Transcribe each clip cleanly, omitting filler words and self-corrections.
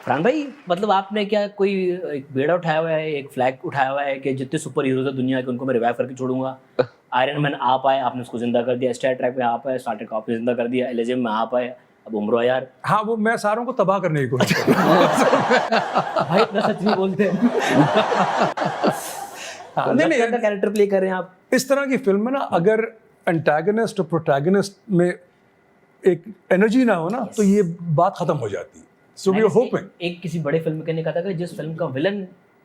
फरहान भाई, मतलब आपने क्या कोई एक बेड़ा उठाया हुआ है, एक फ्लैग उठाया हुआ है कि जितने सुपर हीरोज है दुनिया के उनको मैं रिवाइव करके छोड़ूंगा? आयरन मैन आप आए, आपने उसको जिंदा कर दिया। स्टार ट्रैक में आप आए, स्टार ट्रैक आपने जिंदा कर दिया। एलिजियम में आप आए, अब उम्र यार। हाँ, वो मैं सारों को तबाह करने की कोशिश कर रहा हूँ। भाई इतना सच नहीं बोलते हैं। हाँ, नहीं का कैरेक्टर प्ले कर रहे हैं आप। इस तरह की फिल्म में ना अगर एंटागनिस्ट और प्रोटैगनिस्ट में एक एनर्जी ना हो ना तो ये बात खत्म हो जाती है। So we are hoping. एक किसी बड़े फिल्म में कहने का था कि जिस फिल्म का विलन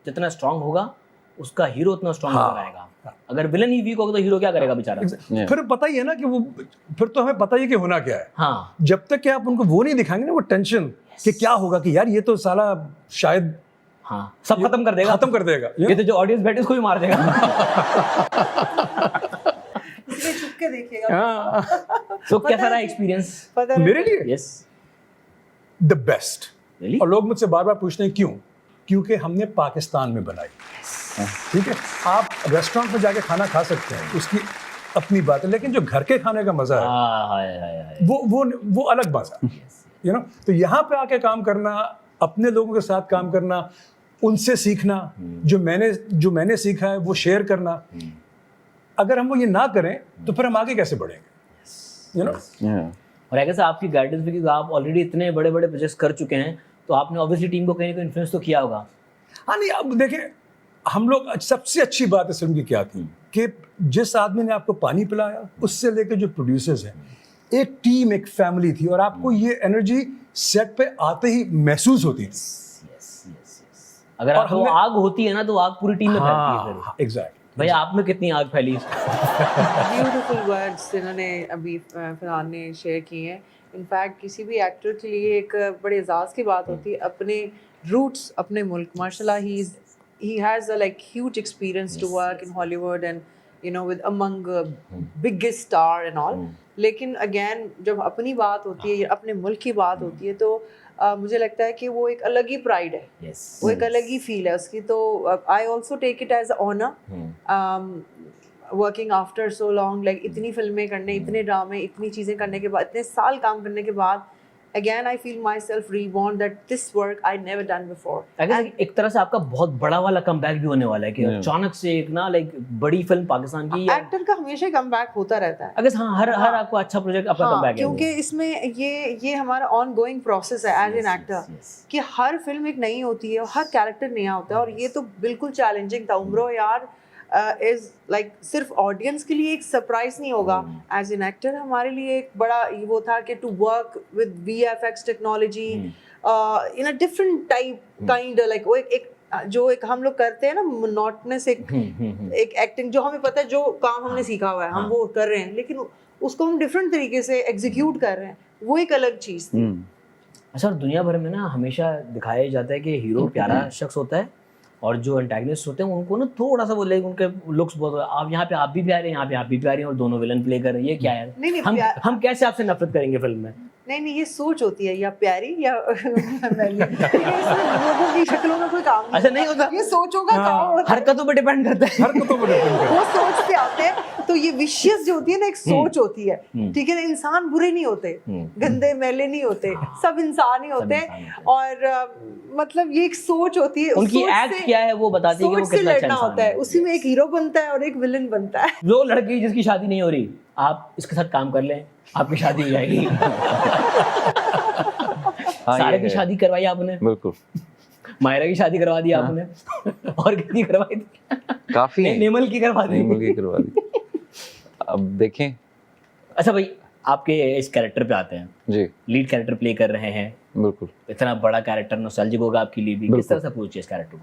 जितना स्ट्रांग होगा उसका हीरो उतना स्ट्रांग नजर आएगा। अगर विलन ही वीक होगा तो हीरो क्या करेगा बेचारा? फिर पता ही है ना कि वो, फिर तो हमें पता ही है कि होना क्या है। हाँ, जब तक कि आप उनको वो नहीं दिखाएंगे ना, वो टेंशन कि क्या होगा कि यार ये तो साला शायद हाँ सब खत्म कर देगा, ये तो जो ऑडियंस बैठे उसको भी मार देगा। छुप के देखिएगा। तो कैसा रहा एक्सपीरियंस मेरे लिए? Yes, the best. और लोग मुझसे बार बार पूछते हैं क्यों? क्योंकि हमने पाकिस्तान में बनाई। ठीक है, आप रेस्टोरेंट में जाके खाना खा सकते हैं, उसकी अपनी बात है, लेकिन जो घर के खाने का मजा है वो अलग मजा, यू नो। तो यहाँ पे आके काम करना, अपने लोगों के साथ काम करना, उनसे सीखना, जो मैंने सीखा है वो शेयर करना। अगर हम वो ये ना करें तो फिर हम आगे कैसे बढ़ेंगे, यू नो। और अगर आपकी गाइडेंस में, क्योंकि आप ऑलरेडी इतने बड़े बड़े प्रोजेक्ट्स कर चुके हैं, तो आपने ऑब्वियसली टीम को कहीं ना कहीं इन्फ्लुएंस तो किया होगा। हाँ, नहीं, अब देखिए, हम लोग, सबसे अच्छी बात इस फिल्म की क्या थी कि जिस आदमी ने आपको पानी पिलाया, उससे लेकर जो प्रोड्यूसर्स हैं, एक टीम, एक फैमिली थी, और आपको ये एनर्जी सेट पे आते ही महसूस होती थी। अगर आपको आग होती है ना तो आग पूरी टीम में फैलती है। फिर एग्जैक्टली। भाई आप में कितनी आग फैली? ब्यूटीफुल वर्ड्स जिन्होंने अभी फरहान ने शेयर किए हैं। इनफैक्ट किसी भी एक्टर के लिए एक बड़े एजाज़ की बात होती है अपने रूट्स, अपने मुल्क। माशाल्लाह he has a like huge experience to work in Hollywood and you know with among biggest star and all. लेकिन again जब अपनी बात होती है, अपने मुल्क की बात होती है, तो मुझे लगता है कि वो एक अलग ही प्राइड है, वो एक अलग ही फील है उसकी। तो I also take it as honour working after so long, like इतनी फिल्में करने, इतने ड्रामे, इतनी चीज़ें करने के बाद, इतने साल काम करने के बाद, again I feel myself reborn that this work I never done before. एक तरह से आपका बहुत बड़ा वाला कमबैक भी होने वाला है कि अचानक से एक ना लाइक बड़ी फिल्म पाकिस्तान की। एक्टर का हमेशा कमबैक होता रहता है। अगर हर आपको अच्छा प्रोजेक्ट आपका कमबैक है, क्योंकि इसमें ये हमारा ऑनगोइंग प्रोसेस है एज एन एक्टर कि हर फिल्म एक नई होती है और हर कैरेक्टर नया होता है। और ये तो बिल्कुल चैलेंजिंग था। उम्रो यार इज लाइक सिर्फ ऑडियंस के लिए एक सरप्राइज नहीं होगा, एज एन एक्टर हमारे लिए एक बड़ा वो था कि to work with VFX technology in a different type kind, like वो एक जो एक हम लोग करते हैं ना मोनोटोनस एक एक्टिंग, जो हमें पता है, जो काम हमने सीखा हुआ है हम वो कर रहे हैं, लेकिन उसको हम डिफरेंट तरीके से एग्जीक्यूट कर रहे हैं, वो एक अलग चीज़ थी। अच्छा, दुनिया भर में ना हमेशा दिखाया जाता है कि हीरो प्यारा शख्स होता है और जो एंटागनिस्ट होते हैं उनको ना थोड़ा सा बोले, उनके लुक्स बहुत, आप यहाँ पे आप भी प्यारे हैं, यहाँ पे आप भी प्यारे हैं, और दोनों विलन प्ले कर रहे हैं, ये क्या है? नहीं, हम कैसे आपसे नफरत करेंगे फिल्म में? नहीं, ये सोच होती है, या प्यारी या लोगों की शक्लों में कोई काम नहीं। अच्छा, नहीं होता, ये सोचों का काम होता है, हरकतों पर डिपेंड करता है, वो सोच पे आते हैं। तो ये विशियस जो होती है ना, एक सोच होती है, ठीक है ना। इंसान बुरे नहीं होते, गंदे मैले नहीं होते, सब इंसान ही होते हैं। और मतलब ये एक सोच होती है, उनकी एक्ट क्या है वो बताती है कि वो कितना अच्छा इंसान होता है। उसी में एक हीरो बनता है और एक विलन बनता है। जो लड़की जिसकी शादी नहीं हो रही, आप इसके साथ काम कर लें, आपकी शादी हो जाएगी। सारे की शादी करवाई आपने, बिल्कुल। मायरा की शादी करवा दी आपने, और कितनी करवाई थी? काफी नेमल की करवा दी। अब देखें। अच्छा भाई, आपके इस कैरेक्टर पे आते हैं जी। लीड कैरेक्टर प्ले कर रहे हैं, बिल्कुल। इतना बड़ा कैरेक्टर, नॉस्टैल्जिक होगा आपके लिए भी। किस तरह से अप्रोच किया इस कैरेक्टर को?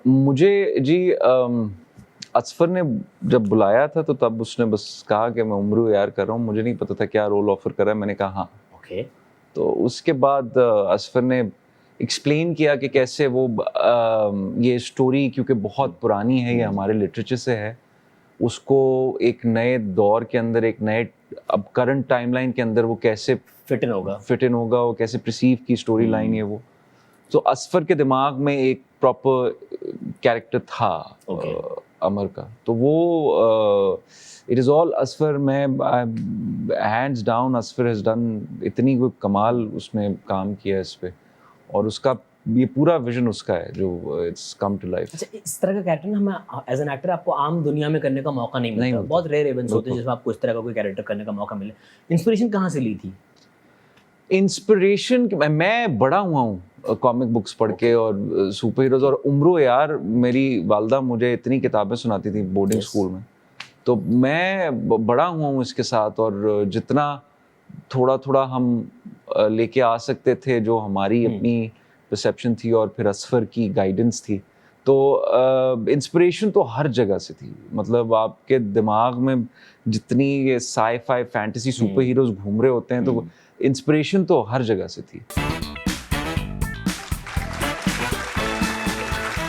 मुझे जी असफर ने जब बुलाया था तो तब उसने बस कहा कि मैं उम्र यार कर रहा हूँ, मुझे नहीं पता था क्या रोल ऑफर कर रहा है। मैंने कहा हाँ, ओके। तो उसके बाद असफर ने एक्सप्लेन किया कि कैसे वो ये स्टोरी, क्योंकि बहुत पुरानी है, ये हमारे लिटरेचर से है, उसको एक नए दौर के अंदर, एक नए अब करंट टाइमलाइन के अंदर वो कैसे फिट इन होगा, वो कैसे परसीव की स्टोरी लाइन है वो। तो असफर के दिमाग में एक प्रॉपर कैरेक्टर था अमर का, तो वो इट इज़ ऑल असफर। मैं हैंड्स डाउन असफर हैज़ डन इतनी कोई कमाल उसमें काम किया इस पे। और उसका ये पूरा विजन उसका है जो इट्स कम टू लाइफ। अच्छा, इस तरह का कैरेक्टर ना हमें एज एन एक्टर आपको आम दुनिया में करने का मौका नहीं मिलता। मिलता। बहुत रेयर इवेंट्स होते हैं जिसमें आपको इस तरह का कोई कैरेक्टर करने का मौका मिले। इंस्पिरेशन कहाँ से ली थी? इंस्पिरेशन मैं बड़ा हुआ हूँ कॉमिक बुक्स पढ़ के और सुपर हीरोज, और उम्रो यार मेरी वालदा मुझे इतनी किताबें सुनाती थी बोर्डिंग स्कूल में, तो मैं बड़ा हुआ हूँ इसके साथ। और जितना थोड़ा थोड़ा हम लेके आ सकते थे, जो हमारी अपनी परसेप्शन थी और फिर असफर की गाइडेंस थी, तो इंस्पिरेशन तो हर जगह से थी। मतलब आपके दिमाग में जितनी ये साई-फाई फैंटेसी सुपर हीरोज घूम रहे होते हैं, तो इंस्पिरेशन तो हर जगह से थी।